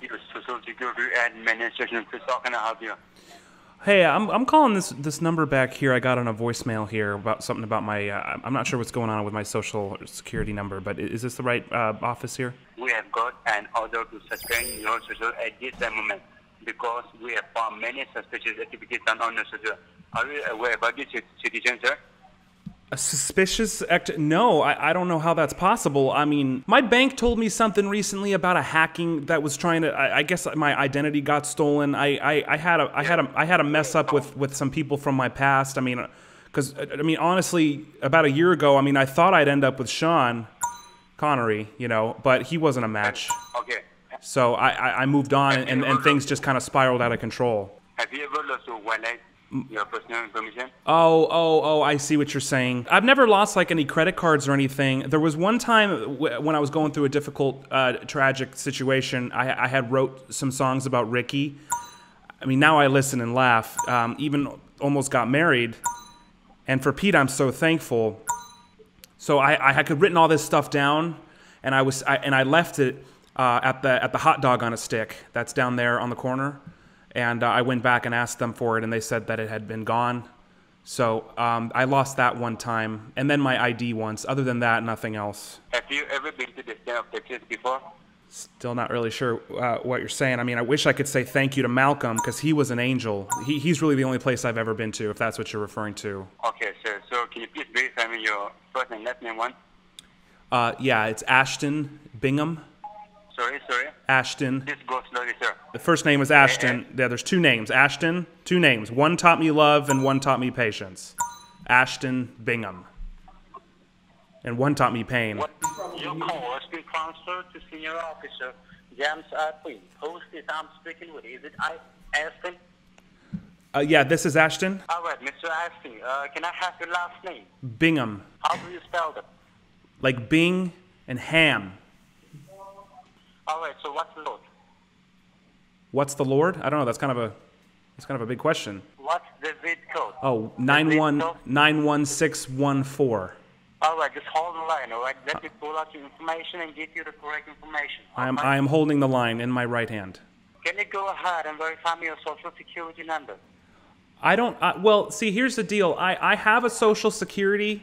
your Social Security Administration. How can I help you? Hey, I'm calling this number back here. I got on a voicemail here about something about my. I'm not sure what's going on with my Social Security number, but is this the right office here? We have got an order to suspend your social at this moment because we have found many suspicious activities done on your social. Are you aware about this situation, sir? A suspicious act? No, I don't know how that's possible. I mean, my bank told me something recently about a hacking that was trying to. I guess my identity got stolen. I had a mess up with some people from my past. I mean, honestly, about a year ago, I thought I'd end up with Sean Connery, but he wasn't a match. Okay. So I moved on, and things just kind of spiraled out of control. Have you ever lost your wallet? Your personal information? Oh, I see what you're saying. I've never lost like any credit cards or anything. There was one time when I was going through a difficult, tragic situation, I had wrote some songs about Ricky. I mean, now I listen and laugh. Even almost got married. And for Pete, I'm so thankful. So I had written all this stuff down, and I left it at the hot dog on a stick that's down there on the corner. And I went back and asked them for it, and they said that it had been gone. So I lost that one time, and then my ID once. Other than that, nothing else. Have you ever been to the state of Texas before? Still not really sure what you're saying. I mean, I wish I could say thank you to Malcolm, because he was an angel. He's really the only place I've ever been to, if that's what you're referring to. Okay, sir. So can you please verify me your first and last name, one? Yeah, it's Ashton Bingham. Sorry? Ashton. Just go slowly, sir. The first name was Ashton. Yeah, there's two names. Ashton, two names. One taught me love and one taught me patience. Ashton Bingham. And one taught me pain. Your call has been transferred to senior officer James R. Quinn. Who's this I'm speaking with? Is it Ashton? Yeah, this is Ashton. All right, Mr. Ashton. Can I have your last name? Bingham. How do you spell that? Like Bing and ham. All right, so what's the Lord? What's the Lord? I don't know. That's kind of a big question. What's the zip code? Oh, 91614. All right, just hold the line, all right? Let me pull out your information and give you the correct information. I am holding the line in my right hand. Can you go ahead and verify me your Social Security number? I don't. Well, see, here's the deal. I have a Social Security,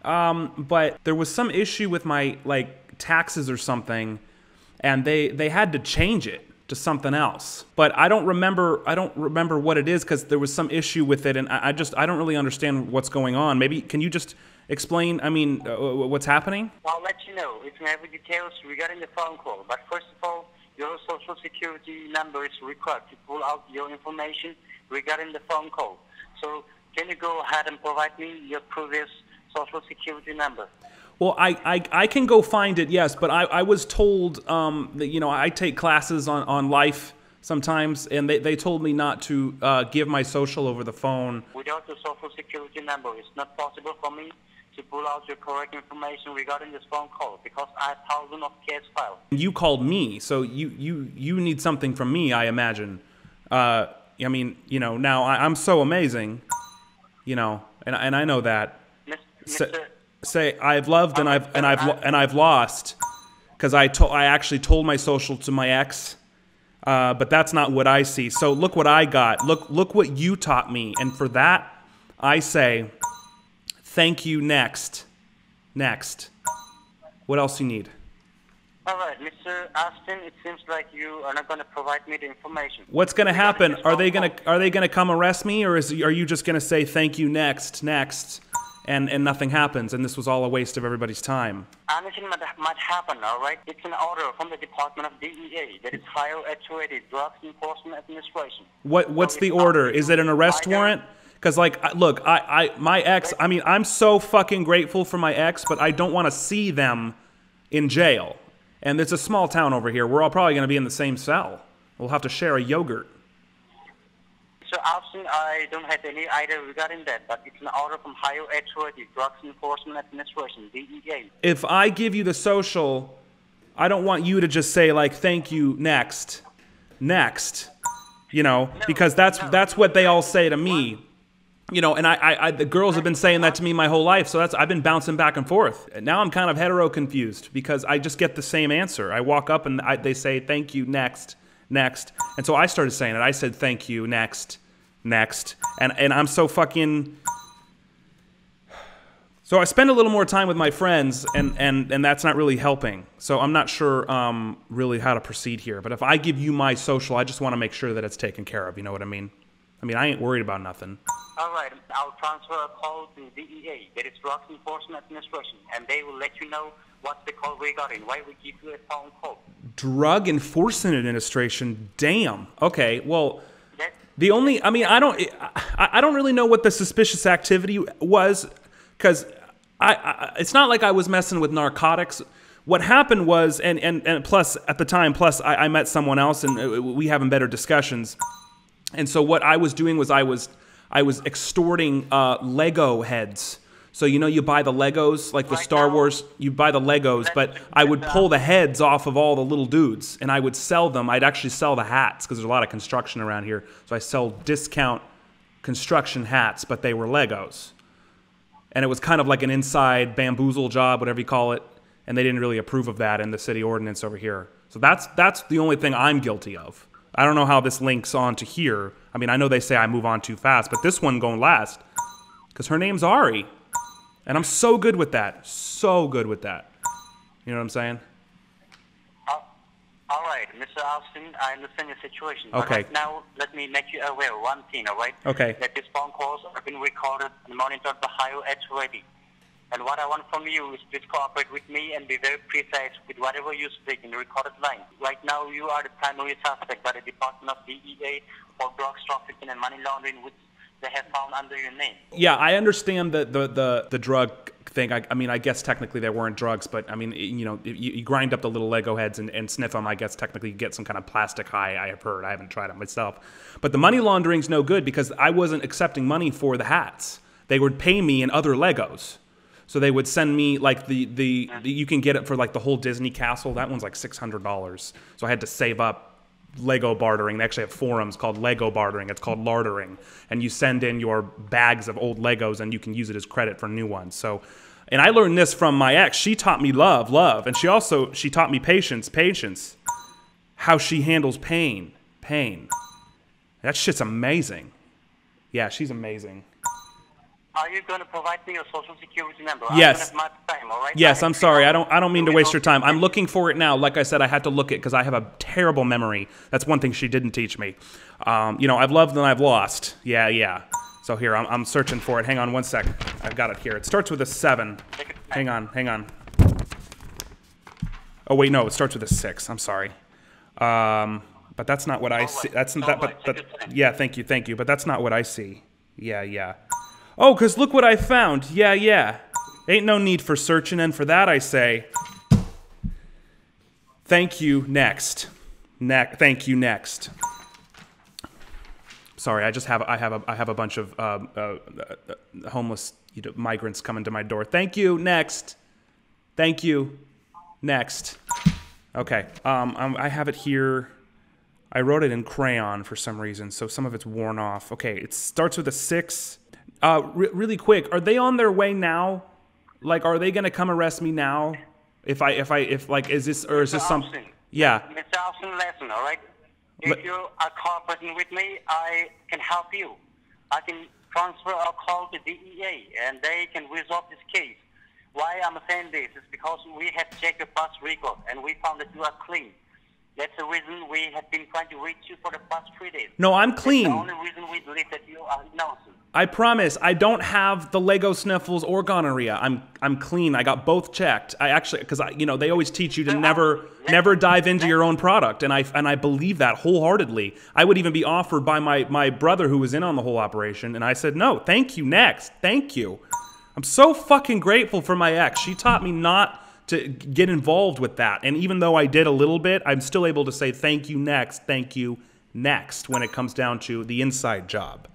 but there was some issue with my taxes or something. And they had to change it to something else. But I don't remember what it is because there was some issue with it, and I don't really understand what's going on. Maybe can you just explain? What's happening? I'll let you know. It's in every details regarding the phone call. But first of all, your Social Security number is required to pull out your information regarding the phone call. So can you go ahead and provide me your previous Social Security number? Well, I can go find it, yes, but I was told that, I take classes on life sometimes, and they told me not to give my social over the phone. Without the Social Security number, it's not possible for me to pull out your correct information regarding this phone call because I have thousands of case files. You called me, so you need something from me, I imagine. Now I'm so amazing, and I know that. Mr. Say I've loved and I've lost, because I actually told my social to my ex, but that's not what I see. So look what I got. Look what you taught me, and for that I say thank you. Next. What else you need? All right, Mr. Ashton. It seems like you are not going to provide me the information. What's going to happen? Are they going to come arrest me, or are you just going to say thank you next? And nothing happens, and this was all a waste of everybody's time. Anything might happen, all right? It's an order from the Department of DEA, that is Higher Actuated Drugs Enforcement Administration. What's the order? Is it an arrest warrant? Because, look, my ex, I'm so fucking grateful for my ex, but I don't want to see them in jail. And it's a small town over here. We're all probably going to be in the same cell. We'll have to share a yogurt. So, Austin, I don't have any idea regarding that, but it's an order from Higher Actuated Drugs Enforcement Administration, DEA. If I give you the social, I don't want you to just say, thank you, next, because that's what they all say to me. And the girls have been saying that to me my whole life, so I've been bouncing back and forth. And now I'm kind of hetero confused because I just get the same answer. I walk up and they say, thank you, next. next. And so I started saying it. I said, thank you, next, next. And I'm so fucking... So I spend a little more time with my friends, and that's not really helping. So I'm not sure really how to proceed here. But if I give you my social, I just want to make sure that it's taken care of. You know what I mean? I mean, I ain't worried about nothing. All right, I'll transfer a call to DEA, that is Drugs Enforcement Administration, and they will let you know what's the call regarding, why we give you a phone call. Drug Enforcement Administration? Damn. Okay, well, the only, I mean, I don't really know what the suspicious activity was, because it's not like I was messing with narcotics. What happened was, and plus, at the time, I met someone else, and we having better discussions. And so what I was doing was I was extorting Lego heads. So, you know, you buy the Legos, like the Star Wars, you buy the Legos, but I would pull the heads off of all the little dudes, and I would sell them. I'd actually sell the hats, because there's a lot of construction around here. So I sell discount construction hats, but they were Legos. And it was kind of like an inside bamboozle job, whatever you call it, and they didn't really approve of that in the city ordinance over here. So that's the only thing I'm guilty of. I don't know how this links on to here. I mean, I know they say I move on too fast, but this one going last, because her name's Ari. And I'm so good with that. So good with that. You know what I'm saying? All right, Mr. Austin, I understand your situation. Okay. But right now, let me make you aware of one thing, all right? Okay. That these phone calls have been recorded and monitored by Ohio at ready. And what I want from you is please cooperate with me and be very precise with whatever you speak in the recorded line. Right now, you are the primary suspect by the Department of DEA for drugs trafficking and money laundering, which they have found under your name. Yeah, I understand the drug thing. I mean, I guess technically they weren't drugs, but I mean, you know, you grind up the little Lego heads and sniff them. I guess technically you get some kind of plastic high. I have heard. I haven't tried it myself. But the money laundering's no good because I wasn't accepting money for the hats. They would pay me in other Legos. So they would send me like the you can get it for like the whole Disney castle. That one's like $600. So I had to save up Lego bartering. They actually have forums called Lego bartering. It's called lardering. And you send in your bags of old Legos and you can use it as credit for new ones. So, and I learned this from my ex. She taught me love. And she taught me patience. How she handles pain. That shit's amazing. Yeah, she's amazing. Are you going to provide me your social security number? Yes. I'm gonna have my time, all right? Yes, I'm sorry. I don't mean to waste your time. I'm looking for it now. Like I said, I had to look it because I have a terrible memory. That's one thing she didn't teach me. You know, I've loved and I've lost. Yeah. So here, I'm searching for it. Hang on one second. I've got it here. It starts with a 7. Hang on. Oh wait, no, it starts with a 6. I'm sorry. But that's not what I see. That's not that. But yeah, thank you. But that's not what I see. Yeah. Oh, because look what I found. Yeah. Ain't no need for searching, and for that I say, thank you, next. Thank you, next. Sorry, I have a bunch of homeless migrants coming to my door. Thank you, next. Thank you, next. Okay, I have it here. I wrote it in crayon for some reason, so some of it's worn off. Okay, it starts with a 6. Really quick, are they on their way now? Like, are they gonna come arrest me now? If is this something? Yeah. Mr. Austin, listen, all right? If you are cooperating with me, I can help you. I can transfer a call to DEA, and they can resolve this case. Why I'm saying this is because we have checked your past record, and we found that you are clean. That's the reason we have been trying to reach you for the past 3 days. No, I'm clean. That's the only reason we believe that you are innocent. I promise, I don't have the Lego sniffles or gonorrhea. I'm clean. I got both checked. I actually, because they always teach you to never dive into your own product, and I believe that wholeheartedly. I would even be offered by my brother who was in on the whole operation, and I said no. Thank you, next. Thank you. I'm so fucking grateful for my ex. She taught me not to get involved with that, and even though I did a little bit, I'm still able to say thank you, next. Thank you, next. When it comes down to the inside job.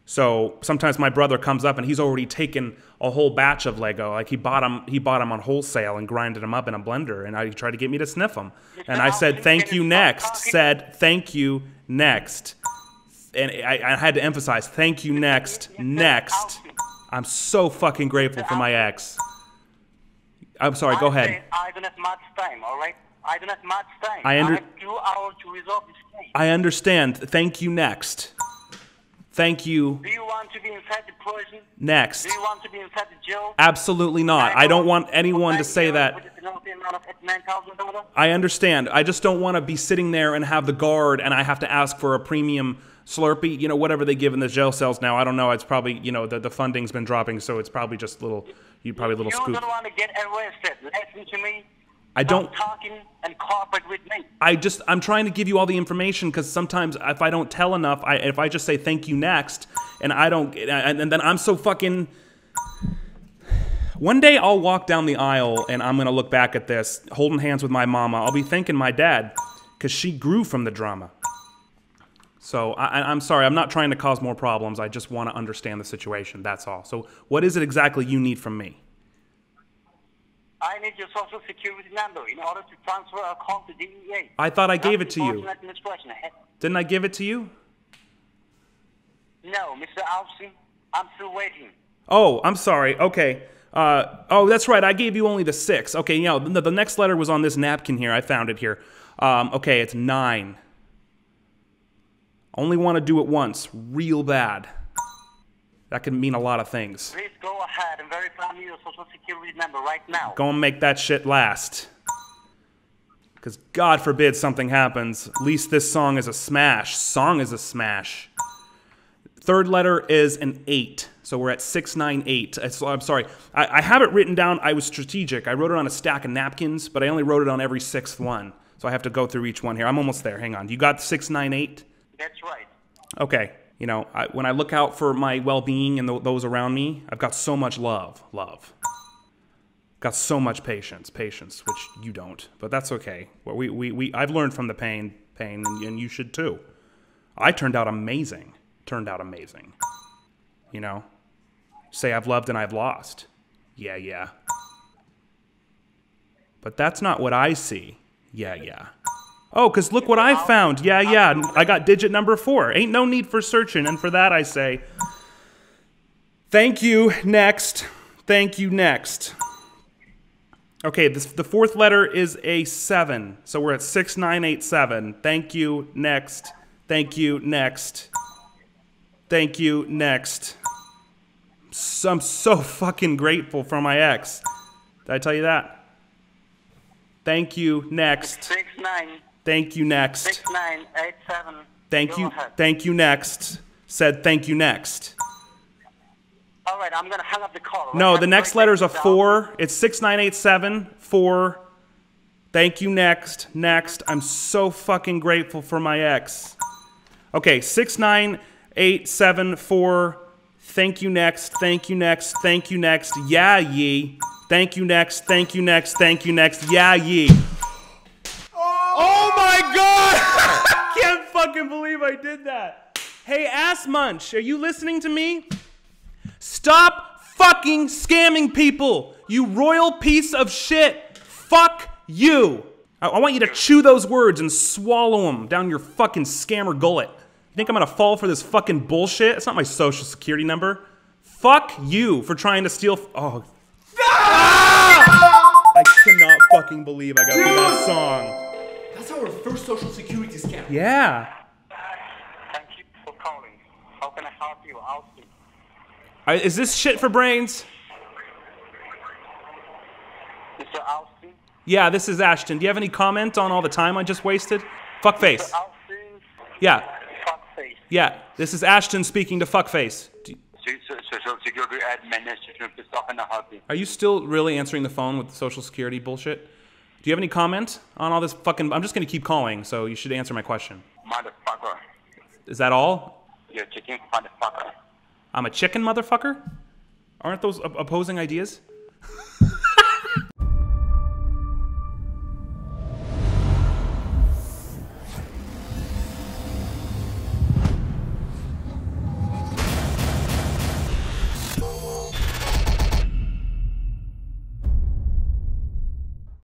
So sometimes my brother comes up and he's already taken a whole batch of Lego. Like he bought them on wholesale and grinded them up in a blender, and he tried to get me to sniff them. And I said, thank you, next. Said, thank you, next. And I had to emphasize, thank you, next. I'm so fucking grateful for my ex. I'm sorry, go ahead. I don't have much time, all right? I don't have much time. I have 2 hours to resolve this case. I understand. Thank you, next. Thank you. Do you want to be inside the prison? Next. Do you want to be inside the jail? Absolutely not. I don't want anyone to say that. With a penalty amount of $9,000? I understand. I just don't want to be sitting there and have the guard and I have to ask for a premium Slurpee, you know, whatever they give in the jail cells now. I don't know. It's probably, you know, the funding's been dropping, so it's probably just little, probably a little scoop. You don't want to get arrested. Listen to me. I don't. Stop talking and cooperate with me. I'm trying to give you all the information because sometimes if I don't tell enough, if I just say thank you next, and I don't, and then I'm so fucking. One day I'll walk down the aisle and I'm gonna look back at this, holding hands with my mama. I'll be thanking my dad because she grew from the drama. So I'm sorry, I'm not trying to cause more problems. I just want to understand the situation. That's all. So what is it exactly you need from me? I need your social security number in order to transfer a call to DEA. I thought I gave it to you. Administration. Didn't I give it to you? No, Mr. Austin. I'm still waiting. Oh, I'm sorry. Okay. Oh, that's right. I gave you only the 6. Okay, you know, the next letter was on this napkin here. I found it here. Okay, it's 9. Only want to do it once. Real bad. That could mean a lot of things. Please go ahead and verify me your social security number right now. Go and make that shit last. Because God forbid something happens. At least this song is a smash. Song is a smash. Third letter is an 8. So we're at 698. I'm sorry. I have it written down. I was strategic. I wrote it on a stack of napkins, but I only wrote it on every 6th one. So I have to go through each one here. I'm almost there. Hang on. You got 698? That's right. Okay. You know, when I look out for my well-being and those around me, I've got so much love. Got so much patience, which you don't, but that's okay. Well, I've learned from the pain, and you should too. I turned out amazing. You know, say I've loved and I've lost. Yeah. But that's not what I see. Yeah. Oh, because look what I found. Yeah. I got digit number 4. Ain't no need for searching. And for that I say, thank you, next. Thank you, next. Okay, the 4th letter is a 7. So we're at 6987. Thank you, next. Thank you, next. Thank you, next. I'm so fucking grateful for my ex. Did I tell you that? Thank you, next. 69. Thank you, next. 6987. Thank you, next. Said thank you, next. All right, I'm going to hang up the call. No, the next letter is a 4. It's 6987, 4. Thank you, next. Next. I'm so fucking grateful for my ex. Okay, 6987, 4. Thank you, next. Thank you, next. Thank you, next. Yeah, ye. Thank you, next. Thank you, next. Thank you, next. Yeah, ye. Oh my God! I can't fucking believe I did that. Hey, Ass Munch, are you listening to me? Stop fucking scamming people, you royal piece of shit. Fuck you. I want you to chew those words and swallow them down your fucking scammer gullet. You think I'm gonna fall for this fucking bullshit? It's not my social security number. Fuck you for trying to steal. Oh. Ah! I cannot fucking believe I got through that song. That's our first social security scam. Yeah. Thank you for calling. How can I help you, Austin? Is this shit for brains? Mr. Austin? Yeah, this is Ashton. Do you have any comment on all the time I just wasted? Fuckface. Mr. Austin? Yeah. Fuckface. Yeah, this is Ashton speaking to Fuckface. Social Security Administration, how can I help you? Are you still really answering the phone with the Social Security bullshit? Do you have any comment on all this fucking... I'm just going to keep calling, so you should answer my question. Motherfucker. Is that all? You're a chicken motherfucker. I'm a chicken motherfucker? Aren't those opposing ideas?